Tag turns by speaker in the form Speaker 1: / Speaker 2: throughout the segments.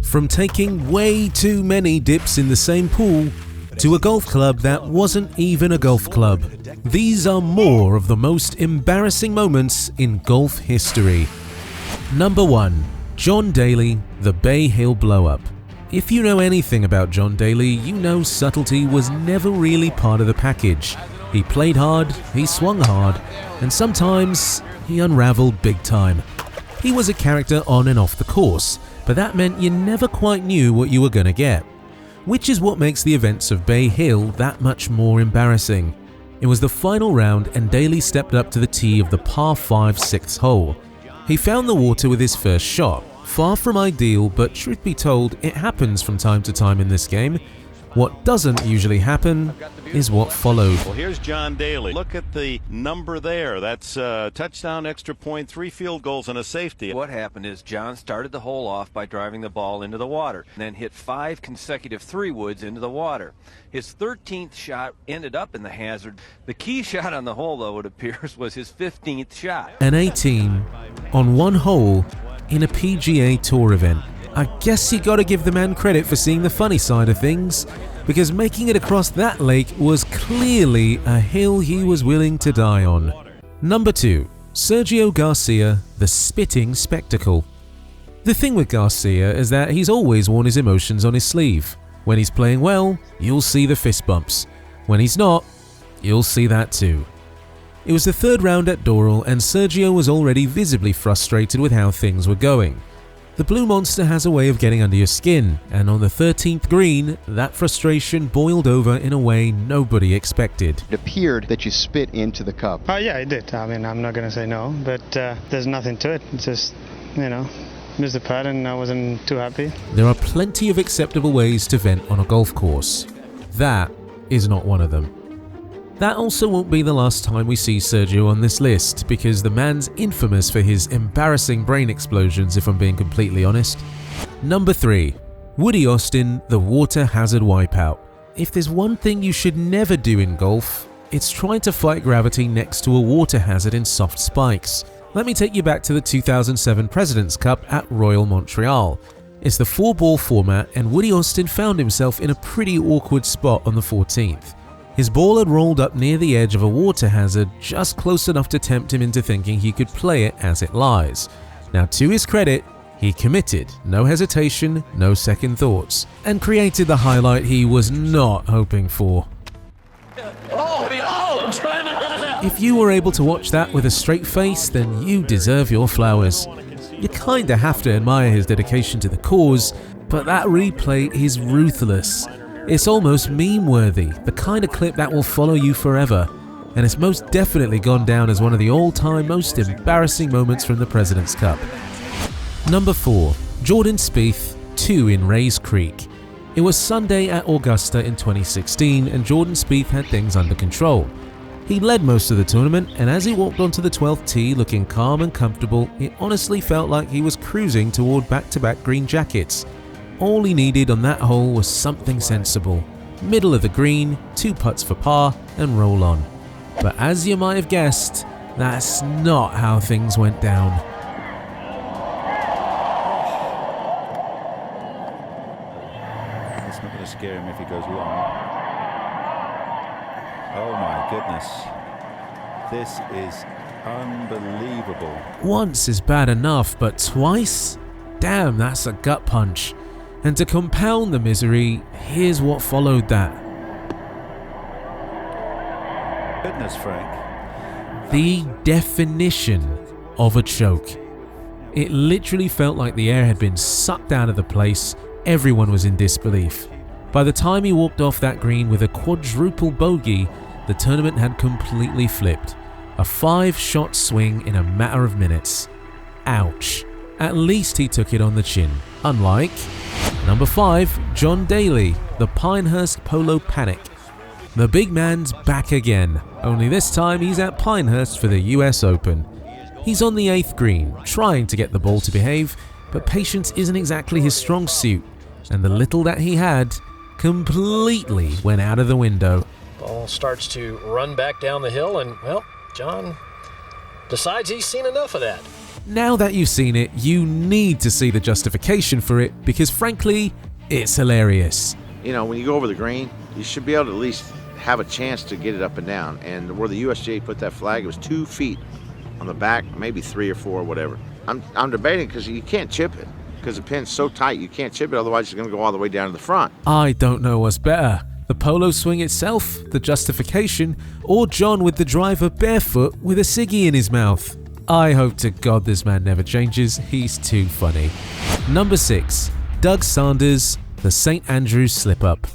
Speaker 1: From taking way too many dips in the same pool to a golf club that wasn't even a golf club. These are more of the most embarrassing moments in golf history. Number 1. John Daly, the Bay Hill blow-up. If you know anything about John Daly, you know subtlety was never really part of the package. He played hard, he swung hard, and sometimes he unraveled big time. He was a character on and off the course, but that meant you never quite knew what you were gonna get. Which is what makes the events of Bay Hill that much more embarrassing. It was the final round and Daly stepped up to the tee of the par 5 6th hole. He found the water with his first shot. Far from ideal, but truth be told, it happens from time to time in this game. What doesn't usually happen is what followed.
Speaker 2: Well, here's John Daly. Look at the number there. That's touchdown, extra point, 3 field goals, and a safety.
Speaker 3: What happened is John started the hole off by driving the ball into the water, and then hit 5 consecutive 3-woods into the water. His 13th shot ended up in the hazard. The key shot on the hole, though, it appears, was his 15th shot.
Speaker 1: An 18 on one hole in a PGA Tour event. I guess you gotta give the man credit for seeing the funny side of things, because making it across that lake was clearly a hill he was willing to die on. Number 2. Sergio Garcia, the spitting spectacle. The thing with Garcia is that he's always worn his emotions on his sleeve. When he's playing well, you'll see the fist bumps. When he's not, you'll see that too. It was the 3rd round at Doral and Sergio was already visibly frustrated with how things were going. The Blue Monster has a way of getting under your skin, and on the 13th green, that frustration boiled over in a way nobody expected.
Speaker 4: It appeared that you spit into the cup.
Speaker 5: Yeah, I did. I mean, I'm not going to say no, but there's nothing to it. It's just, missed the putt and I wasn't too happy.
Speaker 1: There are plenty of acceptable ways to vent on a golf course. That is not one of them. That also won't be the last time we see Sergio on this list, because the man's infamous for his embarrassing brain explosions, if I'm being completely honest. Number 3. Woody Austin, the water hazard wipeout. If there's one thing you should never do in golf, it's trying to fight gravity next to a water hazard in soft spikes. Let me take you back to the 2007 President's Cup at Royal Montreal. It's the 4-ball format and Woody Austin found himself in a pretty awkward spot on the 14th. His ball had rolled up near the edge of a water hazard, just close enough to tempt him into thinking he could play it as it lies. Now, to his credit, he committed, no hesitation, no second thoughts, and created the highlight he was not hoping for. If you were able to watch that with a straight face, then you deserve your flowers. You kinda have to admire his dedication to the cause, but that replay is ruthless. It's almost meme-worthy, the kind of clip that will follow you forever, and it's most definitely gone down as one of the all-time most embarrassing moments from the President's Cup. Number 4. Jordan Spieth, 2 in Rays Creek. It was Sunday at Augusta in 2016 and Jordan Spieth had things under control. He led most of the tournament, and as he walked onto the 12th tee looking calm and comfortable, it honestly felt like he was cruising toward back-to-back green jackets. All he needed on that hole was something sensible. Middle of the green, 2 putts for par, and roll on. But as you might have guessed, that's not how things went down.
Speaker 6: It's not going to scare him if he goes long. Oh my goodness. This is unbelievable.
Speaker 1: Once is bad enough, but twice? Damn, that's a gut punch. And to compound the misery, here's what followed that.
Speaker 6: Goodness, Frank.
Speaker 1: The definition of a choke. It literally felt like the air had been sucked out of the place. Everyone was in disbelief. By the time he walked off that green with a quadruple bogey, the tournament had completely flipped. A 5-shot swing in a matter of minutes. Ouch. At least he took it on the chin. Unlike number 5, John Daly, the Pinehurst Polo Panic. The big man's back again, only this time he's at Pinehurst for the US Open. He's on the 8th green, trying to get the ball to behave, but patience isn't exactly his strong suit, and the little that he had completely went out of the window.
Speaker 7: Ball starts to run back down the hill, and, well, John decides he's seen enough of that.
Speaker 1: Now that you've seen it, you need to see the justification for it because frankly, it's hilarious.
Speaker 7: You know, when you go over the green, you should be able to at least have a chance to get it up and down. And where the USGA put that flag, it was 2 feet on the back, maybe 3 or 4, whatever. I'm debating because you can't chip it because the pin's so tight you can't chip it, otherwise it's going to go all the way down to the front.
Speaker 1: I don't know what's better, the polo swing itself, the justification, or John with the driver barefoot with a ciggy in his mouth. I hope to God this man never changes, he's too funny. Number 6. Doug Sanders, the St. Andrews slip-up.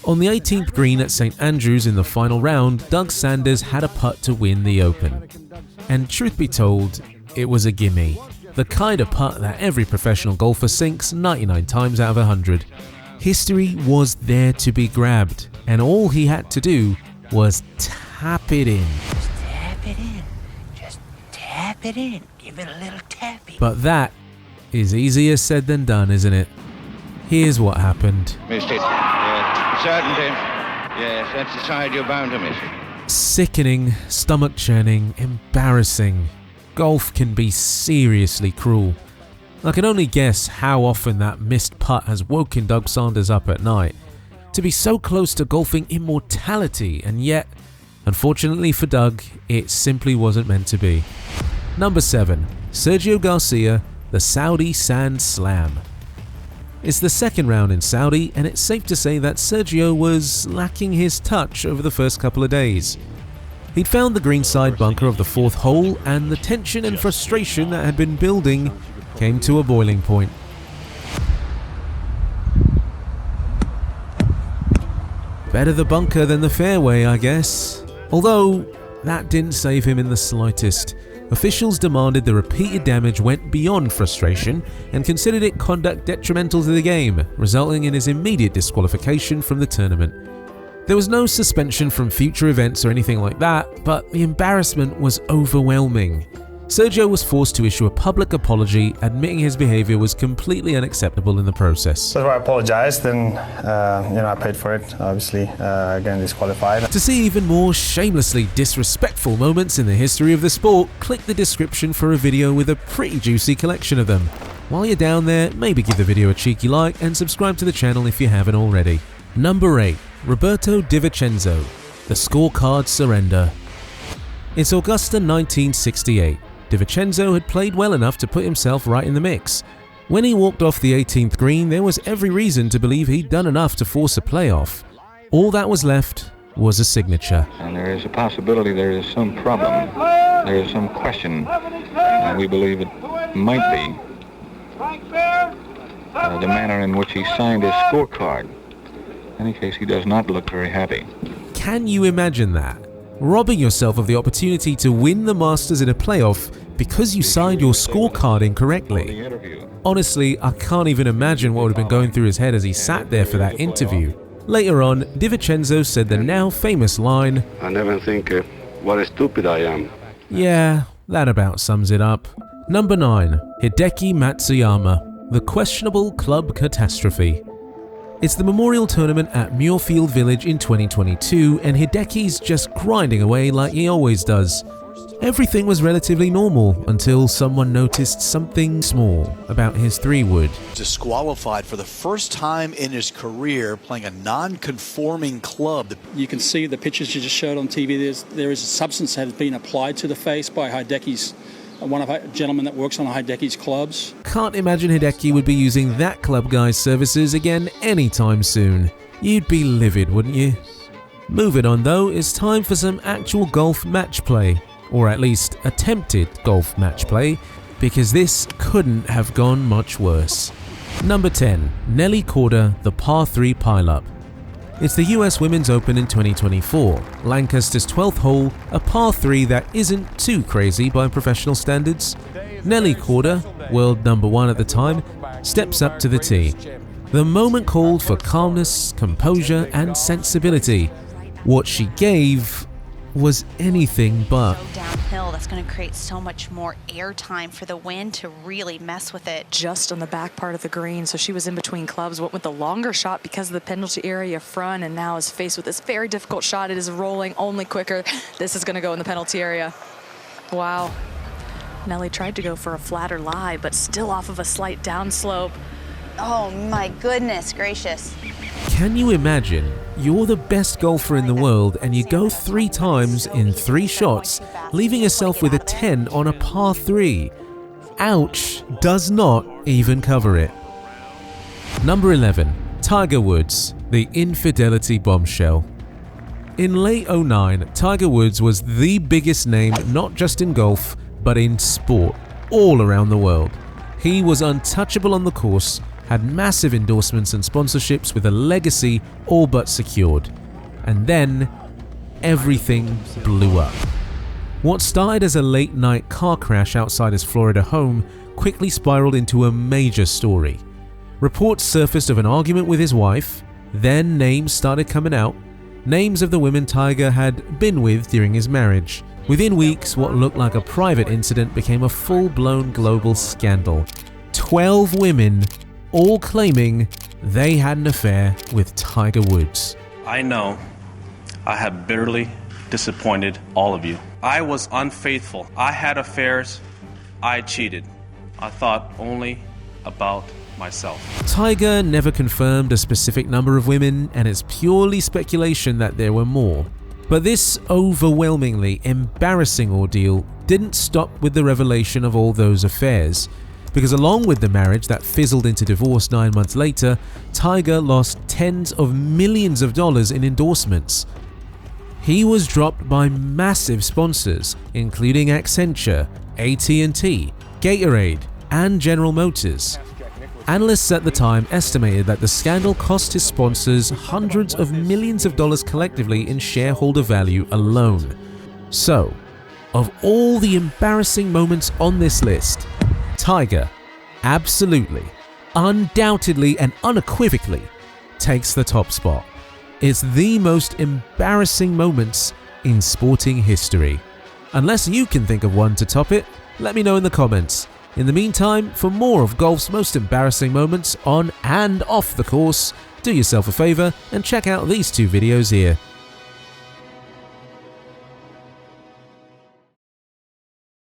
Speaker 1: On the 18th green at St. Andrews in the final round, Doug Sanders had a putt to win the Open. And truth be told, it was a gimme. The kind of putt that every professional golfer sinks 99 times out of 100. History was there to be grabbed, and all he had to do was tap it in.
Speaker 8: Just tap it in. Just tap it in. Give it a little tapping.
Speaker 1: But that is easier said than done, isn't it? Here's what happened.
Speaker 9: Missed it. Yeah, certainty. Yes, that's the side you're bound to miss it.
Speaker 1: Sickening, stomach-churning, embarrassing. Golf can be seriously cruel. I can only guess how often that missed putt has woken Doug Sanders up at night. To be so close to golfing immortality, and yet, unfortunately for Doug, it simply wasn't meant to be. Number 7. Sergio Garcia, the Saudi Sand Slam. It's the second round in Saudi, and it's safe to say that Sergio was lacking his touch over the first couple of days. He'd found the greenside bunker of the 4th hole, and the tension and frustration that had been building came to a boiling point. Better the bunker than the fairway, I guess. Although, that didn't save him in the slightest. Officials demanded the repeated damage went beyond frustration and considered it conduct detrimental to the game, resulting in his immediate disqualification from the tournament. There was no suspension from future events or anything like that, but the embarrassment was overwhelming. Sergio was forced to issue a public apology, admitting his behavior was completely unacceptable in the process.
Speaker 5: So I apologized, and I paid for it. Obviously, again disqualified.
Speaker 1: To see even more shamelessly disrespectful moments in the history of the sport, click the description for a video with a pretty juicy collection of them. While you're down there, maybe give the video a cheeky like and subscribe to the channel if you haven't already. Number 8. Roberto De Vicenzo, the scorecard surrender. It's Augusta 1968. De Vicenzo had played well enough to put himself right in the mix. When he walked off the 18th green, there was every reason to believe he'd done enough to force a playoff. All that was left was a signature.
Speaker 9: And there is a possibility there is some problem. There is some question. And we believe it might be the manner in which he signed his scorecard. In any case, he does not look very happy.
Speaker 1: Can you imagine that? Robbing yourself of the opportunity to win the Masters in a playoff because you signed your scorecard incorrectly. Honestly, I can't even imagine what would have been going through his head as he sat there for that interview. Later on, De Vicenzo said the now famous line,
Speaker 10: "I never think what a stupid I am."
Speaker 1: Yeah, that about sums it up. Number 9. Hideki Matsuyama, the questionable club catastrophe. It's the Memorial Tournament at Muirfield Village in 2022, and Hideki's just grinding away like he always does. Everything was relatively normal until someone noticed something small about his 3-wood.
Speaker 11: Disqualified for the first time in his career playing a non-conforming club.
Speaker 12: You can see the pictures you just showed on TV. There is a substance that has been applied to the face by Hideki's one of a gentleman that works on Hideki's clubs.
Speaker 1: Can't imagine Hideki would be using that club guy's services again anytime soon. You'd be livid, wouldn't you? Moving on though, it's time for some actual golf match play, or at least attempted golf match play, because this couldn't have gone much worse. Number 10. Nelly Korda, the par 3 pileup. It's the US Women's Open in 2024, Lancaster's 12th hole, a par 3 that isn't too crazy by professional standards. Nelly Korda, world number 1 at the time, steps up to the tee. The moment called for calmness, composure and sensibility. What she gave was anything but.
Speaker 13: Downhill, that's going to create so much more air time for the wind to really mess with it.
Speaker 14: Just on the back part of the green, so she was in between clubs, went with the longer shot because of the penalty area front, and now is faced with this very difficult shot. It is rolling only quicker. This is going to go in the penalty area. Wow. Nelly tried to go for a flatter lie, but still off of a slight downslope.
Speaker 13: Oh my goodness gracious.
Speaker 1: Can you imagine? You're the best golfer in the world and you go 3 times in 3 shots, leaving yourself with a 10 on a par 3. Ouch, does not even cover it. Number 11. Tiger Woods, the infidelity bombshell. In late 2009, Tiger Woods was the biggest name not just in golf, but in sport, all around the world. He was untouchable on the course, had massive endorsements and sponsorships with a legacy all but secured. And then, everything blew up. What started as a late-night car crash outside his Florida home quickly spiraled into a major story. Reports surfaced of an argument with his wife, then names started coming out, names of the women Tiger had been with during his marriage. Within weeks, what looked like a private incident became a full-blown global scandal. 12 women, all claiming they had an affair with Tiger Woods.
Speaker 15: I know I have bitterly disappointed all of you. I was unfaithful. I had affairs. I cheated. I thought only about myself.
Speaker 1: Tiger never confirmed a specific number of women, and it's purely speculation that there were more. But this overwhelmingly embarrassing ordeal didn't stop with the revelation of all those affairs, because along with the marriage that fizzled into divorce 9 months later, Tiger lost tens of millions of dollars in endorsements. He was dropped by massive sponsors, including Accenture, AT&T, Gatorade, and General Motors. Analysts at the time estimated that the scandal cost his sponsors hundreds of millions of dollars collectively in shareholder value alone. So, of all the embarrassing moments on this list, Tiger absolutely, undoubtedly and unequivocally takes the top spot. It's the most embarrassing moments in sporting history. Unless you can think of one to top it, let me know in the comments. In the meantime, for more of golf's most embarrassing moments on and off the course, do yourself a favor and check out these 2 videos here.